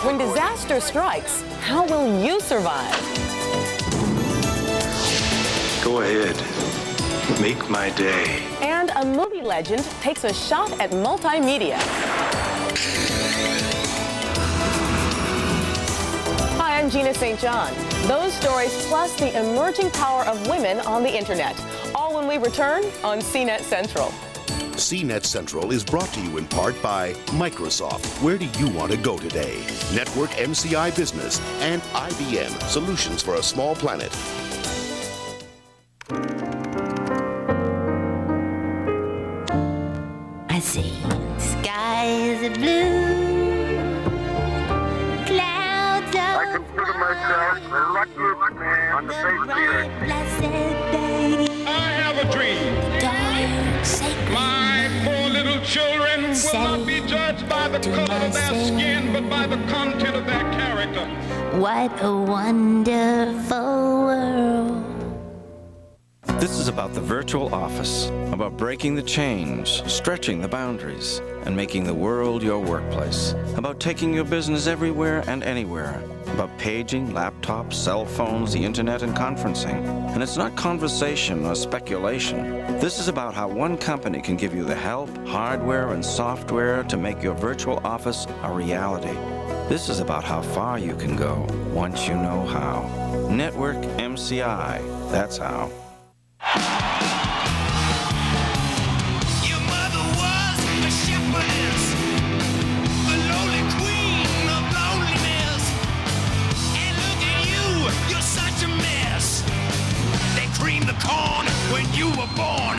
When disaster strikes, how will you survive? Go ahead. Make my day. And a movie legend takes a shot at multimedia. Hi, I'm Gina St. Those stories plus the emerging power of women on the internet. All when we return on CNet Central. CNet Central is brought to you in part by Microsoft. Where do you want to go today? Network MCI Business and IBM, solutions for a small planet. I see skies are blue, clouds are I consider myself the luckiest man on the face of the earth. blessed day. I have a dream. Dark, sacred My poor little children will not be judged by the color of their skin, but by the content of their character. What a wonderful world. This is about the virtual office, about breaking the chains, stretching the boundaries, and making the world your workplace, about taking your business everywhere and anywhere, about paging, laptops, cell phones, the internet, and conferencing. And it's not conversation or speculation. This is about how one company can give you the help, hardware, and software to make your virtual office a reality. This is about how far you can go once you know how. Network MCI, that's how. Your mother was a shepherdess, the lowly queen of loneliness. And look at you, you're such a mess. They creamed the corn when you were born.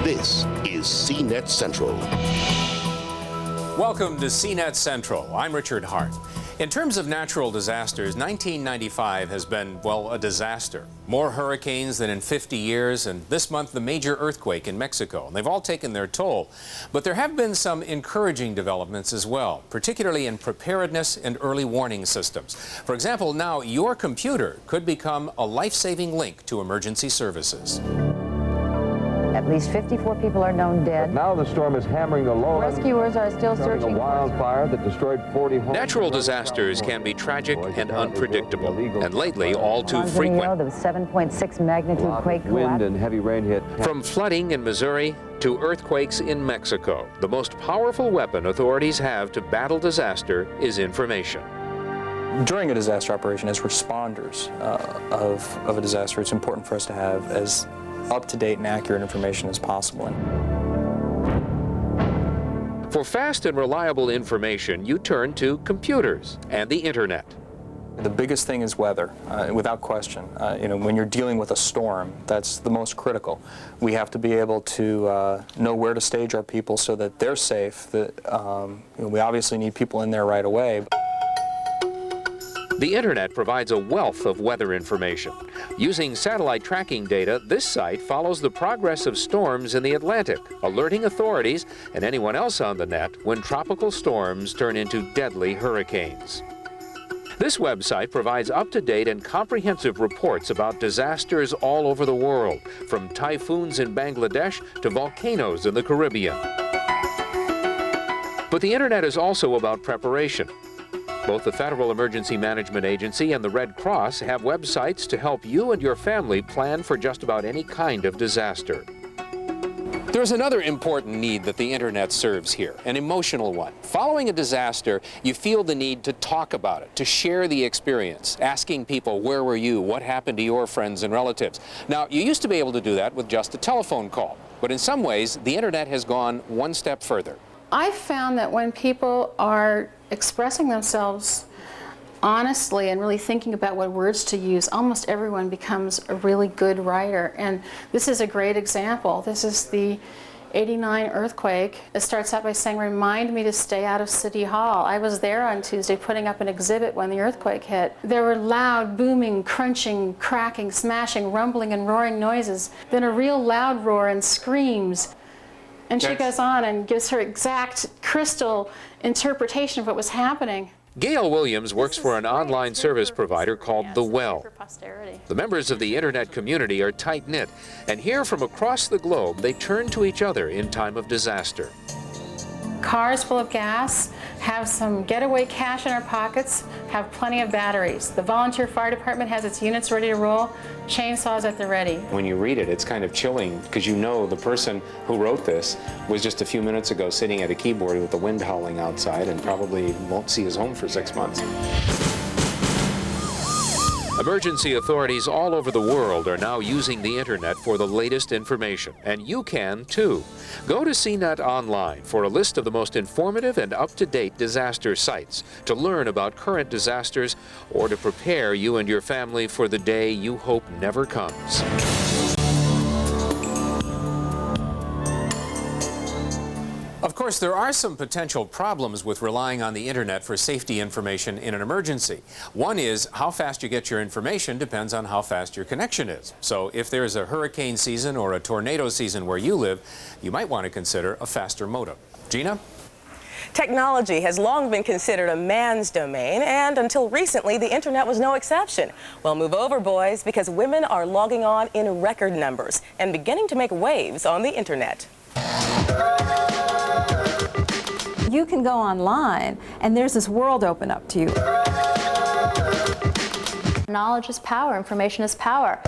This is CNet Central. Welcome to CNet Central. I'm Richard Hart. In terms of natural disasters, 1995 has been, well, a disaster. More hurricanes than in 50 years, and this month the major earthquake in Mexico. And they've all taken their toll. But there have been some encouraging developments as well, particularly in preparedness and early warning systems. For example, now your computer could become a life-saving link to emergency services. At least 54 people are known dead. Now the storm is hammering the lowlands. Rescuers are still searching. A wildfire that destroyed 40 homes. Natural disasters can be tragic and unpredictable, and lately all too frequent. The 7.6 magnitude quake Wind collapsed. and heavy rain hit. From flooding in Missouri to earthquakes in Mexico, the most powerful weapon authorities have to battle disaster is information. During a disaster operation, as responders of a disaster, it's important for us to have as up-to-date and accurate information as possible. For fast and reliable information, you turn to computers and the internet. The biggest thing is weather, without question. When you're dealing with a storm, that's the most critical. We have to be able to know where to stage our people so that they're safe. We obviously need people in there right away. The internet provides a wealth of weather information. Using satellite tracking data, this site follows the progress of storms in the Atlantic, alerting authorities and anyone else on the net when tropical storms turn into deadly hurricanes. This website provides up-to-date and comprehensive reports about disasters all over the world, from typhoons in Bangladesh to volcanoes in the Caribbean. But the internet is also about preparation. Both the Federal Emergency Management Agency and the Red Cross have websites to help you and your family plan for just about any kind of disaster. There's another important need that the internet serves here, an emotional one. Following a disaster, you feel the need to talk about it, to share the experience, asking people, where were you, what happened to your friends and relatives. Now, you used to be able to do that with just a telephone call. But in some ways, the internet has gone one step further. I've found that when people are expressing themselves honestly and really thinking about what words to use, almost everyone becomes a really good writer. And this is a great example. This is the '89 earthquake. It starts out by saying, "Remind me to stay out of City Hall." I was there on Tuesday putting up an exhibit when the earthquake hit. There were loud, booming, crunching, cracking, smashing, rumbling, and roaring noises. Then a real loud roar and screams. And she goes on and gives her exact crystal interpretation of what was happening. Gail Williams works for an online service provider called The Well. The members of the internet community are tight-knit, and here from across the globe, they turn to each other in time of disaster. Cars full of gas, have some getaway cash in our pockets, have plenty of batteries. The volunteer fire department has its units ready to roll, chainsaws at the ready. When you read it, it's kind of chilling because you know the person who wrote this was just a few minutes ago sitting at a keyboard with the wind howling outside and probably won't see his home for 6 months. Emergency authorities all over the world are now using the internet for the latest information, and you can too. Go to CNet Online for a list of the most informative and up-to-date disaster sites to learn about current disasters or to prepare you and your family for the day you hope never comes. Of course, there are some potential problems with relying on the internet for safety information in an emergency. One is how fast you get your information depends on how fast your connection is. So if there's a hurricane season or a tornado season where you live, you might want to consider a faster modem. Gina? Technology has long been considered a man's domain, and until recently, the internet was no exception. Well, move over, boys, because women are logging on in record numbers and beginning to make waves on the internet. You can go online, and there's this world open up to you. Knowledge is power. Information is power.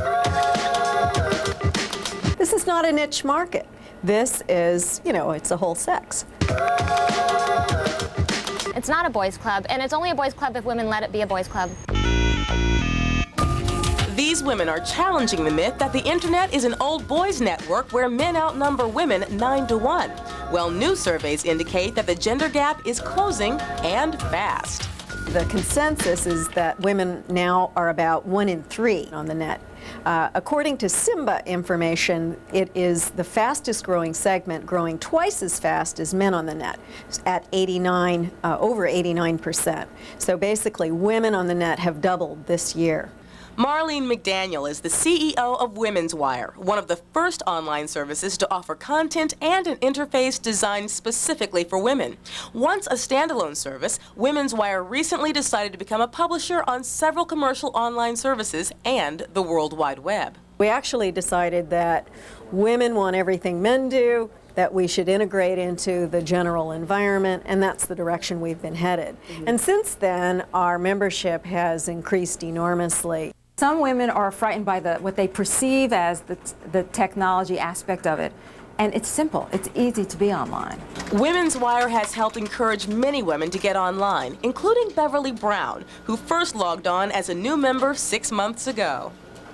This is not a niche market. This is, it's a whole sex. It's not a boys' club, and it's only a boys' club if women let it be a boys' club. These women are challenging the myth that the internet is an old boys network where men outnumber women 9-to-1. Well, new surveys indicate that the gender gap is closing and fast. The consensus is that women now are about 1 in 3 on the net. According to Simba information, it is the fastest growing segment, growing twice as fast as men on the net, at over 89%. So basically, women on the net have doubled this year. Marlene McDaniel is the CEO of Women's Wire, one of the first online services to offer content and an interface designed specifically for women. Once a standalone service, Women's Wire recently decided to become a publisher on several commercial online services and the World Wide Web. We actually decided that women want everything men do, that we should integrate into the general environment, and that's the direction we've been headed. And since then, our membership has increased enormously. Some women are frightened by what they perceive as the technology aspect of it. And it's simple. It's easy to be online. Women's Wire has helped encourage many women to get online, including Beverly Brown, who first logged on as a new member 6 months ago.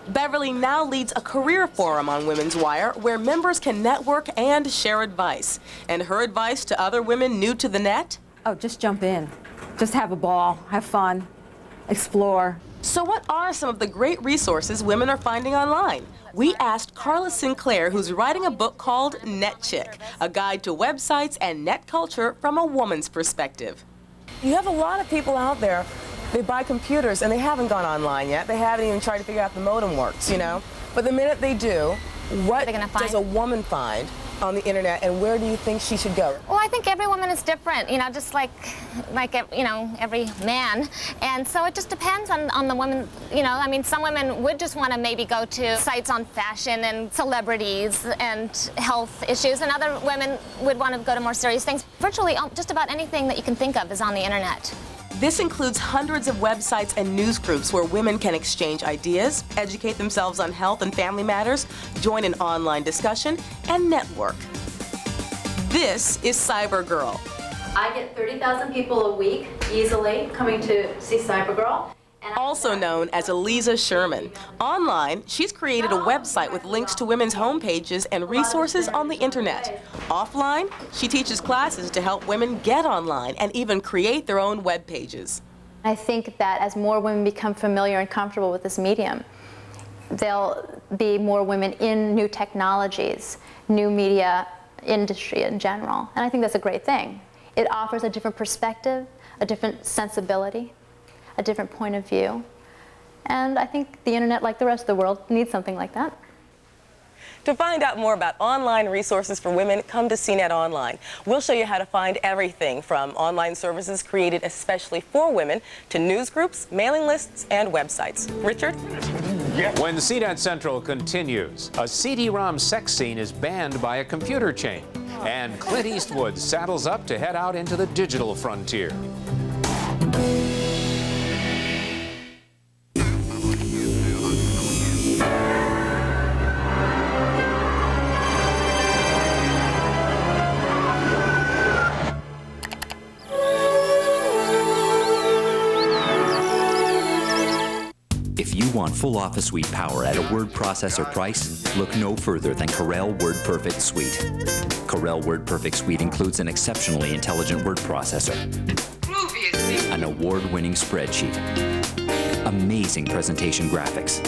Beverly now leads a career forum on Women's Wire where members can network and share advice. And her advice to other women new to the net? Oh, just jump in. Just have a ball, have fun, explore. So what are some of the great resources women are finding online? We asked Carla Sinclair, who's writing a book called Net Chick, a guide to websites and net culture from a woman's perspective. You have a lot of people out there, they buy computers and they haven't gone online yet. They haven't even tried to figure out the modem works, But the minute they do, what does a woman find on the internet, and where do you think she should go? Well, I think every woman is different, just like every man. And so it just depends on the woman, some women would just want to maybe go to sites on fashion and celebrities and health issues, and other women would want to go to more serious things. Virtually just about anything that you can think of is on the internet. This includes hundreds of websites and news groups where women can exchange ideas, educate themselves on health and family matters, join an online discussion, and network. This is CyberGirl. I get 30,000 people a week easily coming to see CyberGirl. Also known as Eliza Sherman. Online, she's created a website with links to women's homepages and resources on the internet. Offline, she teaches classes to help women get online and even create their own web pages. I think that as more women become familiar and comfortable with this medium, there'll be more women in new technologies, new media industry in general. And I think that's a great thing. It offers a different perspective, a different sensibility, a different point of view. And I think the internet, like the rest of the world, needs something like that. To find out more about online resources for women, come to CNet Online. We'll show you how to find everything from online services created especially for women to news groups, mailing lists, and websites. Richard? When CNet Central continues, a CD-ROM sex scene is banned by a computer chain, and Clint Eastwood saddles up to head out into the digital frontier. If you want full Office Suite power at a word processor price, look no further than Corel WordPerfect Suite. Corel WordPerfect Suite includes an exceptionally intelligent word processor, an award-winning spreadsheet, amazing presentation graphics,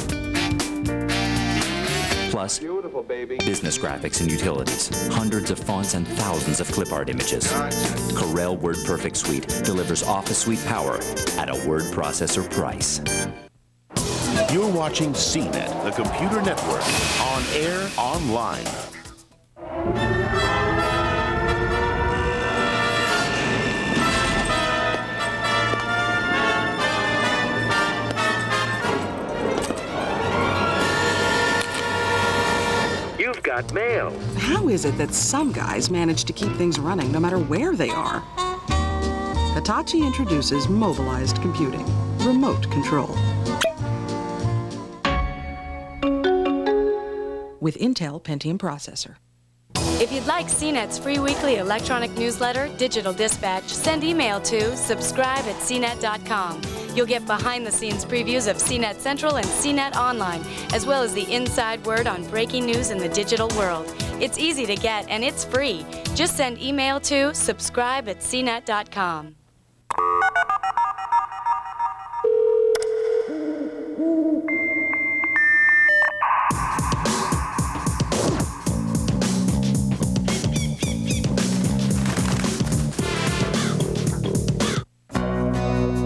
plus business graphics and utilities, hundreds of fonts and thousands of clip art images. Corel WordPerfect Suite delivers Office Suite power at a word processor price. You're watching CNet, the computer network, on air, online. You've got mail. How is it that some guys manage to keep things running no matter where they are? Hitachi introduces mobilized computing, remote control. With Intel Pentium processor. If you'd like CNET's free weekly electronic newsletter, Digital Dispatch, send email to subscribe@cnet.com. You'll get behind-the-scenes previews of CNet Central and CNet Online, as well as the inside word on breaking news in the digital world. It's easy to get, and it's free. Just send email to subscribe@cnet.com.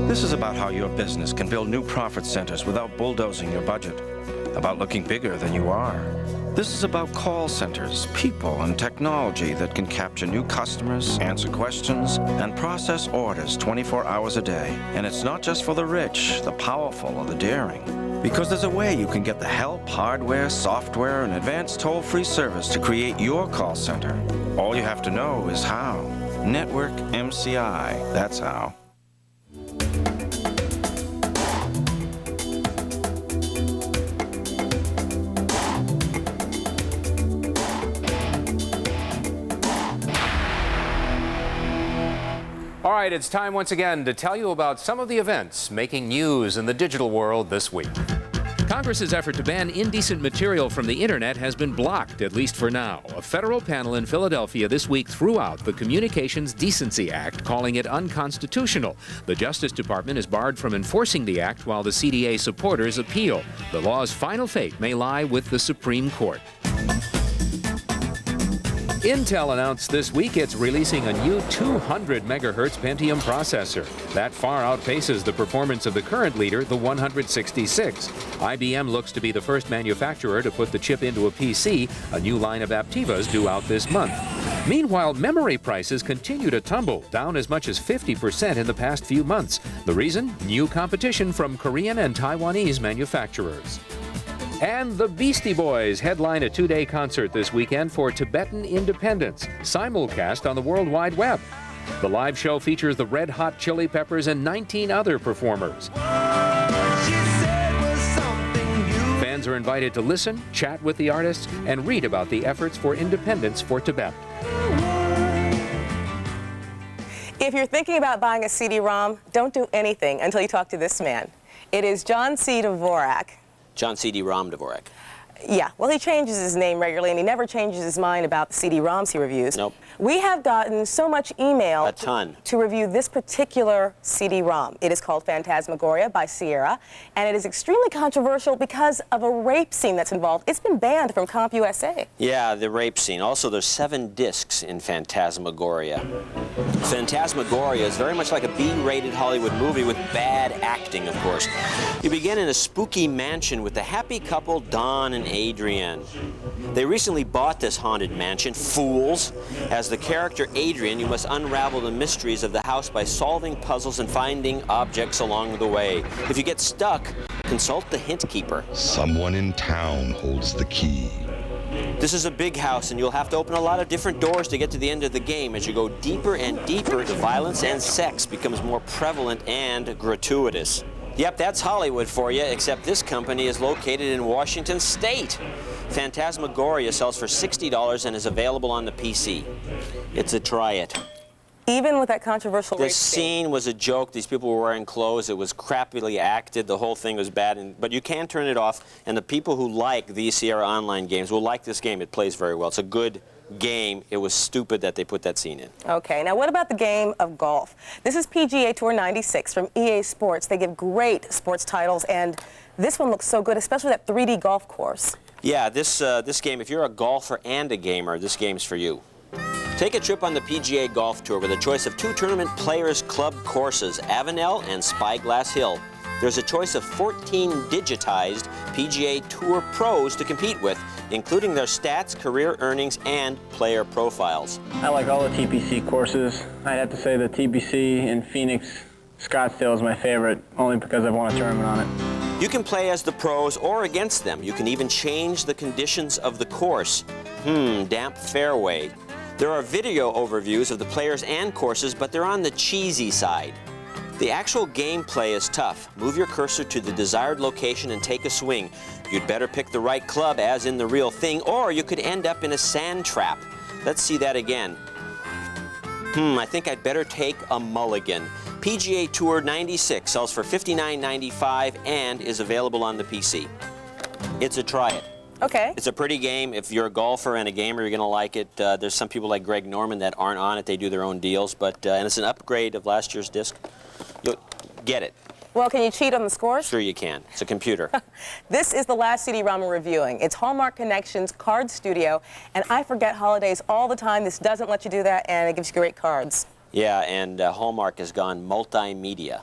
This is about how your business can build new profit centers without bulldozing your budget. About looking bigger than you are. This is about call centers, people, and technology that can capture new customers, answer questions, and process orders 24 hours a day. And it's not just for the rich, the powerful, or the daring. Because there's a way you can get the help, hardware, software, and advanced toll-free service to create your call center. All you have to know is how. Network MCI, that's how. All right, it's time once again to tell you about some of the events making news in the digital world this week. Congress's effort to ban indecent material from the internet has been blocked, at least for now. A federal panel in Philadelphia this week threw out the Communications Decency Act, calling it unconstitutional. The Justice Department is barred from enforcing the act while the CDA supporters appeal. The law's final fate may lie with the Supreme Court. Intel announced this week it's releasing a new 200 megahertz Pentium processor. That far outpaces the performance of the current leader, the 166. IBM looks to be the first manufacturer to put the chip into a PC, a new line of Aptivas due out this month. Meanwhile, memory prices continue to tumble, down as much as 50% in the past few months. The reason? New competition from Korean and Taiwanese manufacturers. And the Beastie Boys headline a two-day concert this weekend for Tibetan independence, simulcast on the World Wide Web. The live show features the Red Hot Chili Peppers and 19 other performers. Fans are invited to listen, chat with the artists, and read about the efforts for independence for Tibet. If you're thinking about buying a CD-ROM, don't do anything until you talk to this man. It is John C. Dvorak. John CD-ROM Dvorak. Yeah, well, he changes his name regularly, and he never changes his mind about the CD-ROMs he reviews. Nope. We have gotten so much email A ton. to review this particular CD-ROM. It is called Phantasmagoria by Sierra, and it is extremely controversial because of a rape scene that's involved. It's been banned from CompUSA. Yeah, the rape scene. Also, there's 7 discs in Phantasmagoria. Phantasmagoria is very much like a B-rated Hollywood movie with bad acting, of course. You begin in a spooky mansion with the happy couple Don and Adrian. They recently bought this haunted mansion, fools. As the character Adrian, you must unravel the mysteries of the house by solving puzzles and finding objects along the way. If you get stuck, consult the hint keeper. Someone in town holds the key. This is a big house, and you'll have to open a lot of different doors to get to the end of the game. As you go deeper and deeper, the violence and sex becomes more prevalent and gratuitous. Yep, that's Hollywood for you, except this company is located in Washington State. Phantasmagoria sells for $60 and is available on the PC. It's a try it. Even with that controversial rape This scene was a joke. These people were wearing clothes. It was crappily acted. The whole thing was bad. But you can turn it off, and the people who like these Sierra Online games will like this game. It plays very well. It's a good game. It was stupid that they put that scene in. Okay, now what about the game of golf? This is PGA Tour 96 from EA Sports. They give great sports titles, and this one looks so good, especially that 3D golf course. Yeah, this game, if you're a golfer and a gamer, this game's for you. Take a trip on the PGA Golf Tour with a choice of 2 tournament players club courses, Avenel and Spyglass Hill. There's a choice of 14 digitized PGA Tour pros to compete with, including their stats, career earnings, and player profiles. I like all the TPC courses. I'd have to say the TPC in Phoenix, Scottsdale is my favorite, only because I've won a tournament on it. You can play as the pros or against them. You can even change the conditions of the course. Damp fairway. There are video overviews of the players and courses, but they're on the cheesy side. The actual gameplay is tough. Move your cursor to the desired location and take a swing. You'd better pick the right club, as in the real thing, or you could end up in a sand trap. Let's see that again. I think I'd better take a mulligan. PGA Tour 96 sells for $59.95 and is available on the PC. It's a try it. Okay. It's a pretty game. If you're a golfer and a gamer, you're going to like it. There's some people like Greg Norman that aren't on it. They do their own deals, but and it's an upgrade of last year's disc. You'll get it. Well, can you cheat on the scores? Sure you can. It's a computer. This is the last CD-ROM we're reviewing. It's Hallmark Connections Card Studio, and I forget holidays all the time. This doesn't let you do that, and it gives you great cards. Yeah, and Hallmark has gone multimedia.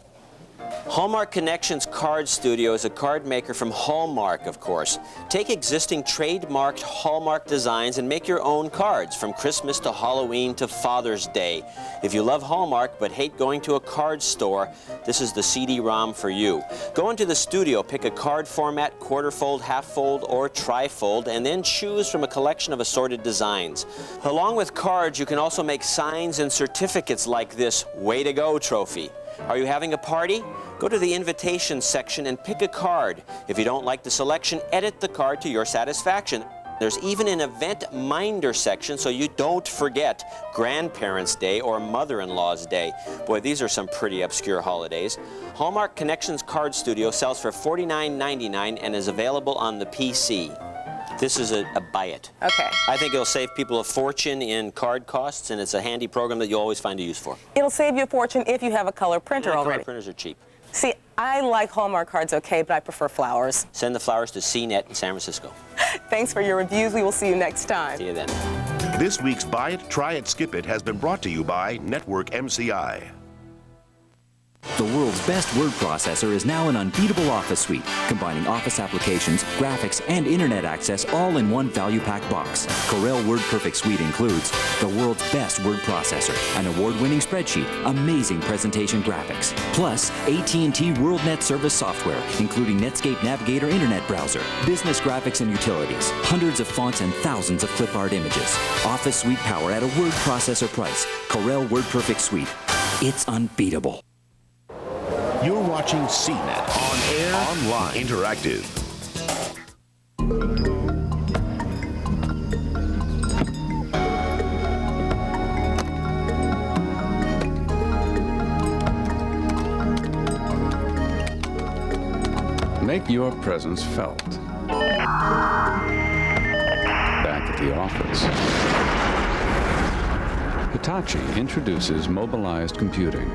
Hallmark Connections Card Studio is a card maker from Hallmark, of course. Take existing trademarked Hallmark designs and make your own cards, from Christmas to Halloween to Father's Day. If you love Hallmark but hate going to a card store, this is the CD-ROM for you. Go into the studio, pick a card format, quarterfold, half-fold, or trifold, and then choose from a collection of assorted designs. Along with cards, you can also make signs and certificates like this Way to Go trophy. Are you having a party? Go to the invitation section and pick a card. If you don't like the selection, edit the card to your satisfaction. There's even an event minder section so you don't forget Grandparents' Day or Mother-in-law's Day. Boy, these are some pretty obscure holidays. Hallmark Connections Card Studio sells for $49.99 and is available on the PC. This is a buy it. Okay. I think it'll save people a fortune in card costs, and it's a handy program that you'll always find a use for. It'll save you a fortune if you have a color printer already. Color printers are cheap. See, I like Hallmark cards okay, but I prefer flowers. Send the flowers to CNet in San Francisco. Thanks for your reviews. We will see you next time. See you then. This week's Buy It, Try It, Skip It has been brought to you by Network MCI. The world's best word processor is now an unbeatable Office suite, combining Office applications, graphics, and internet access all in one value-packed box. Corel WordPerfect Suite includes the world's best word processor, an award-winning spreadsheet, amazing presentation graphics, plus AT&T WorldNet service software, including Netscape Navigator internet browser, business graphics and utilities, hundreds of fonts and thousands of clip art images. Office suite power at a word processor price. Corel WordPerfect Suite. It's unbeatable. You're watching CNet on air, online, interactive. make your presence felt. Back at the office, Hitachi introduces mobilized computing,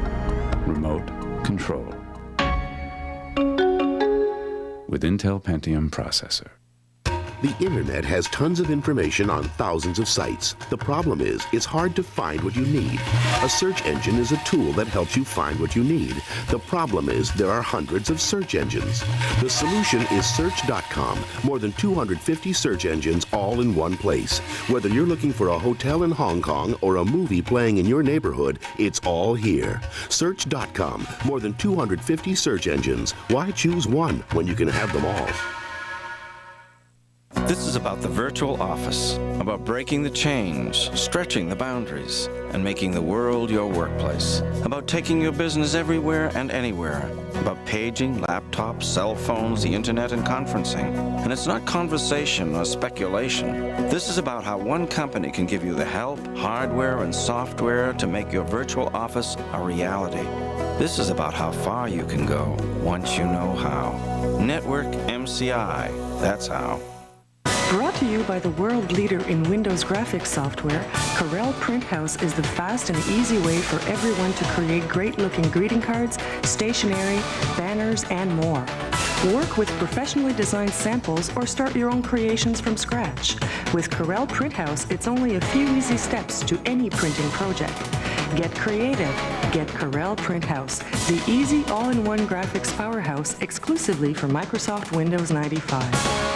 remote control, with Intel Pentium processor. The internet has tons of information on thousands of sites. The problem is, it's hard to find what you need. A search engine is a tool that helps you find what you need. The problem is, there are hundreds of search engines. The solution is Search.com. More than 250 search engines all in one place. Whether you're looking for a hotel in Hong Kong or a movie playing in your neighborhood, it's all here. Search.com. More than 250 search engines. Why choose one when you can have them all? This is about the virtual office, about breaking the chains, stretching the boundaries, and making the world your workplace, about taking your business everywhere and anywhere, about paging, laptops, cell phones, the internet, and conferencing. And it's not conversation or speculation. This is about how one company can give you the help, hardware, and software to make your virtual office a reality. This is about how far you can go once you know how. Network MCI, that's how. Brought to you by the world leader in Windows graphics software, Corel Print House is the fast and easy way for everyone to create great-looking greeting cards, stationery, banners, and more. Work with professionally designed samples or start your own creations from scratch. With Corel Print House, it's only a few easy steps to any printing project. Get creative. Get Corel Print House, the easy all-in-one graphics powerhouse exclusively for Microsoft Windows 95.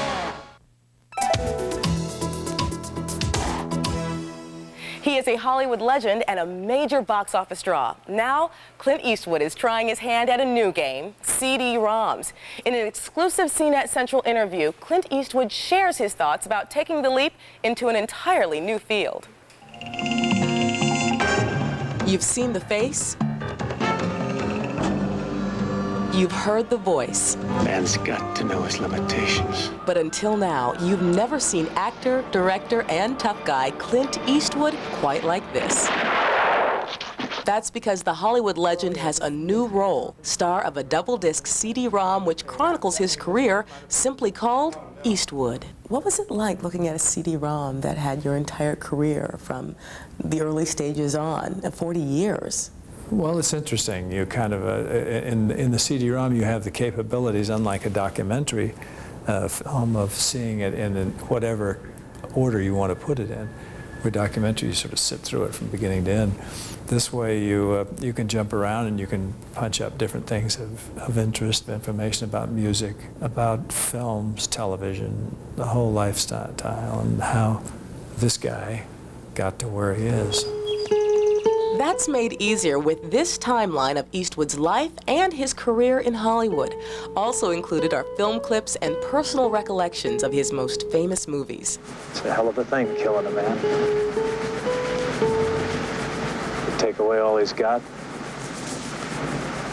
He is a Hollywood legend and a major box office draw. Now, Clint Eastwood is trying his hand at a new game, CD-ROMs. In an exclusive CNet Central interview, Clint Eastwood shares his thoughts about taking the leap into an entirely new field. You've seen the face. You've heard the voice. Man's got to know his limitations. But until now, you've never seen actor, director, and tough guy Clint Eastwood quite like this. That's because the Hollywood legend has a new role, star of a double-disc CD-ROM which chronicles his career, simply called Eastwood. What was it like looking at a CD-ROM that had your entire career from the early stages on, 40 years? Well, it's interesting. You kind of, in the CD-ROM, you have the capabilities, unlike a documentary film, of seeing it in whatever order you want to put it in. With documentary, you sort of sit through it from beginning to end. This way, you can jump around and you can punch up different things of interest, information about music, about films, television, the whole lifestyle, and how this guy got to where he is. That's made easier with this timeline of Eastwood's life and his career in Hollywood. Also included are film clips and personal recollections of his most famous movies. It's a hell of a thing, killing a man. You take away all he's got,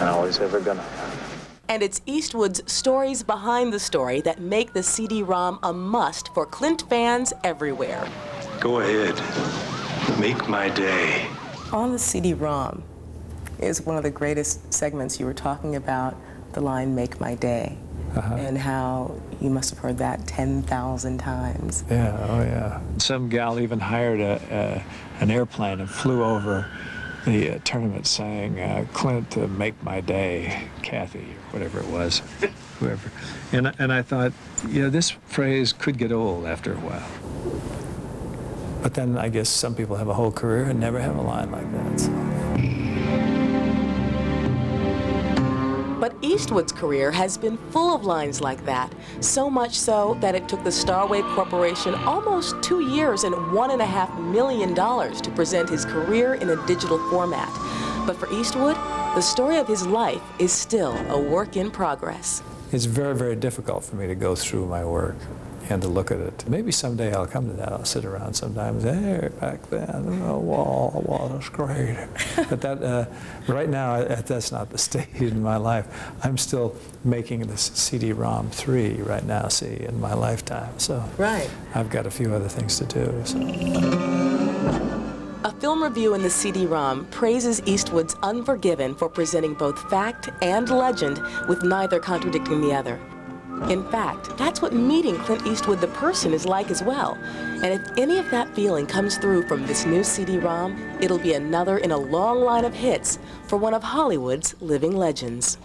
and all he's ever gonna have. And it's Eastwood's stories behind the story that make the CD-ROM a must for Clint fans everywhere. Go ahead. Make my day. On the CD-ROM is one of the greatest segments. You were talking about the line, "Make my day," and how you must have heard that 10,000 times. Yeah, oh yeah. Some gal even hired an airplane and flew over the tournament saying, "Clint, make my day, Kathy," or whatever it was, whoever. And I thought, you know, this phrase could get old after a while. But then I guess some people have a whole career and never have a line like that. So. But Eastwood's career has been full of lines like that, so much so that it took the Starwave Corporation almost 2 years and $1.5 million to present his career in a digital format. But for Eastwood, the story of his life is still a work in progress. It's very, very difficult for me to go through my work and to look at it. Maybe someday I'll come to that. I'll sit around sometimes, hey, back then, wow, that's great. But that, right now, that's not the stage in my life. I'm still making this CD-ROM 3 right now, see, in my lifetime. So right. I've got a few other things to do. So. A film review in the CD-ROM praises Eastwood's Unforgiven for presenting both fact and legend with neither contradicting the other. In fact, that's what meeting Clint Eastwood the person is like as well. And if any of that feeling comes through from this new CD-ROM, it'll be another in a long line of hits for one of Hollywood's living legends.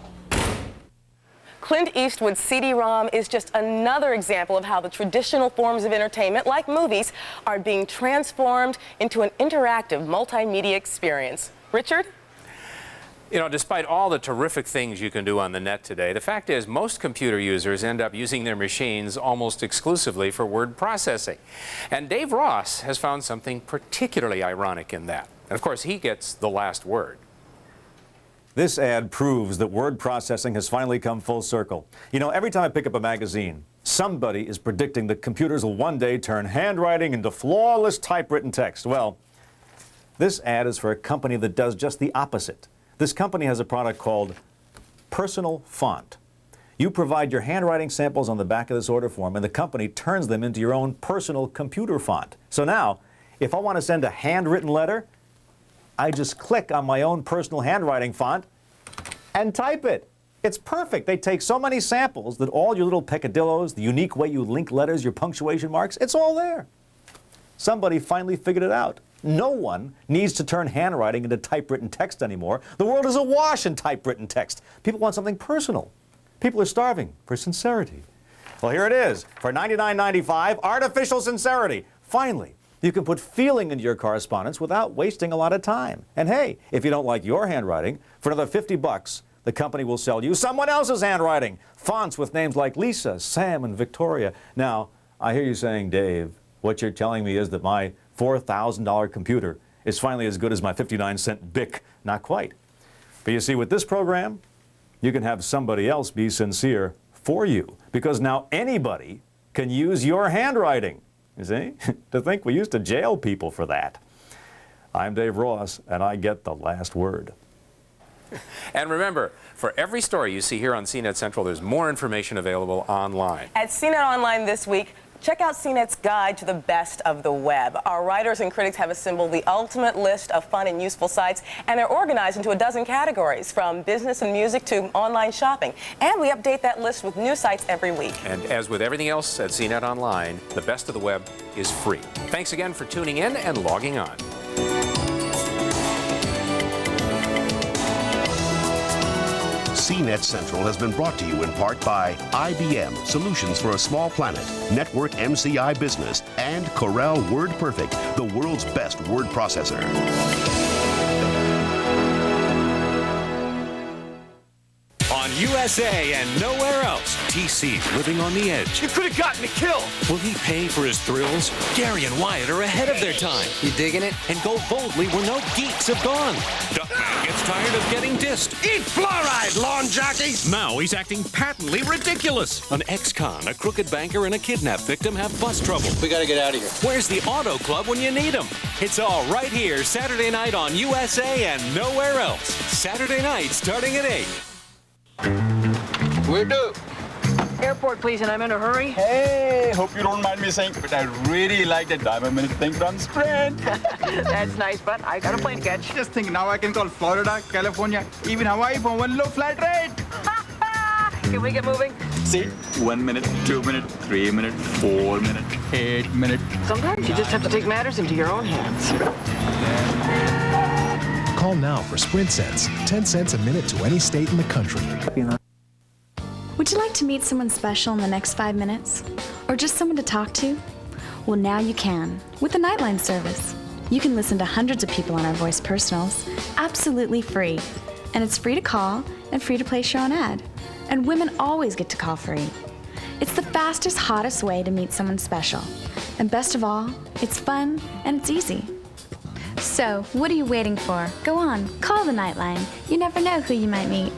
Clint Eastwood's CD-ROM is just another example of how the traditional forms of entertainment, like movies, are being transformed into an interactive multimedia experience. Richard? You know, despite all the terrific things you can do on the net today, the fact is most computer users end up using their machines almost exclusively for word processing. And Dave Ross has found something particularly ironic in that. And of course, he gets the last word. This ad proves that word processing has finally come full circle. You know, every time I pick up a magazine, somebody is predicting that computers will one day turn handwriting into flawless typewritten text. Well, this ad is for a company that does just the opposite. This company has a product called Personal Font. You provide your handwriting samples on the back of this order form, and the company turns them into your own personal computer font. So now, if I want to send a handwritten letter, I just click on my own personal handwriting font and type it. It's perfect. They take so many samples that all your little peccadillos, the unique way you link letters, your punctuation marks, it's all there. Somebody finally figured it out. No one needs to turn handwriting into typewritten text anymore. The world is awash in typewritten text. People want something personal. People are starving for sincerity. Well, here it is. For $99.95, artificial sincerity. Finally, you can put feeling into your correspondence without wasting a lot of time. And hey, if you don't like your handwriting, for another $50, the company will sell you someone else's handwriting. Fonts with names like Lisa, Sam, and Victoria. Now, I hear you saying, Dave, what you're telling me is that my $4,000 computer is finally as good as my 59-cent Bic. Not quite. But you see, with this program, you can have somebody else be sincere for you, because now anybody can use your handwriting. You see? To think we used to jail people for that. I'm Dave Ross, and I get the last word. And remember, for every story you see here on CNet Central, there's more information available online. At CNet Online this week, check out CNET's guide to the best of the web. Our writers and critics have assembled the ultimate list of fun and useful sites, and they're organized into a dozen categories, from business and music to online shopping. And we update that list with new sites every week. And as with everything else at CNet Online, the best of the web is free. Thanks again for tuning in and logging on. CNet Central has been brought to you in part by IBM, Solutions for a Small Planet, Network MCI Business, and Corel WordPerfect, the world's best word processor. On USA and nowhere else, TC's living on the edge. You could have gotten a kill. Will he pay for his thrills? Gary and Wyatt are ahead of their time. You digging it? And go boldly where no geeks have gone. Duckman gets tired of getting dissed. Eat fluoride, lawn jockey! Now he's acting patently ridiculous. An ex-con, a crooked banker, and a kidnap victim have bus trouble. We gotta get out of here. Where's the auto club when you need them? It's all right here Saturday night on USA and nowhere else. Saturday night starting at 8. We're due. Airport, please, and I'm in a hurry. Hey, hope you don't mind me saying, but I really like that Diamond Minute thing from Sprint. That's nice, but I got a plane to catch. Just think, now I can call Florida, California, even Hawaii for one low flight rate. Can we get moving? See, 1 minute, 2 minutes, 3 minutes, 4 minutes, 8 minutes. Sometimes you just have to take matters into your own hands. Call now for Sprint Cents, 10 cents a minute to any state in the country. Would you like to meet someone special in the next 5 minutes? Or just someone to talk to? Well, now you can, with the Nightline service. You can listen to hundreds of people on our voice personals, absolutely free. And it's free to call and free to place your own ad. And women always get to call free. It's the fastest, hottest way to meet someone special. And best of all, it's fun and it's easy. So, what are you waiting for? Go on, call the Nightline. You never know who you might meet.